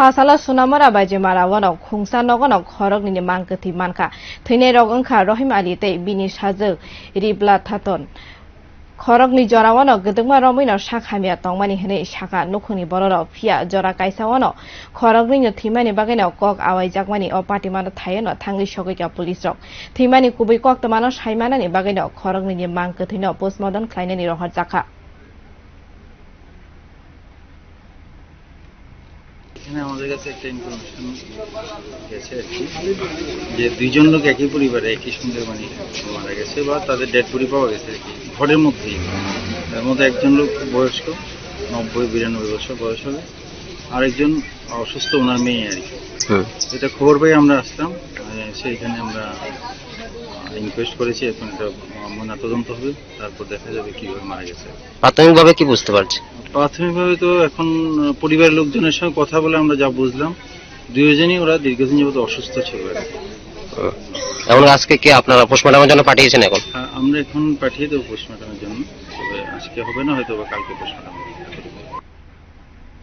Fasala Sunamara Bajimara one of Kungsa Nogon of Horog in the Mankati Manka, Tene Roganka, Rohim Ali, Binish Hazel, Ribla Taton. Khorokni jorawano gedungma romino shakhamia tongmani hene shaka nukuni bororo pia jora kaisawano khorokni thimani bageno kok awai jakmani o patimano thayeno thangli shogika police rok thimani kubi kok tamano shaimanani bageno khorokni ni mangkathino postmodern khlainani rohar jakha এখানে আমাদের কাছে একটা information গেছে আর কি যে দুইজন লোক একই পরিবারে একই সঙ্গে মানে মারা গেছে বা তাদের ডেড বডি পাওয়া গেছে আর কি ঘরের মধ্যেই তার মধ্যে একজন লোক বয়স্ক 90-92 বছর বয়স হবে আরেকজন অসুস্থ ওনার মেয়ে আর কি এটা খবর পেয়ে আমরা আসলাম সেইখানে আমরা ইনকোয়েস্ট করেছি এখন এটা ময়নাতদন্ত হবে তারপর দেখা যাবে কিভাবে মারা গেছে প্রাথমিকভাবে কি বুঝতে পারছি প্রাথমিকভাবে তো এখন পরিবারের লোকজনের সঙ্গে কথা বলে আমরা যা বুঝলাম দুইজনই ওরা দীর্ঘদিন যাবত অসুস্থ ছিল এখন আজকে কি আপনারা পোস্টমর্টমের জন্য পাঠিয়েছেন এখন আমরা এখন পাঠিয়ে দেবো পোস্টমর্টমের জন্য তবে আজকে হবে না হয়তো বা কালকে পোস্টমর্টম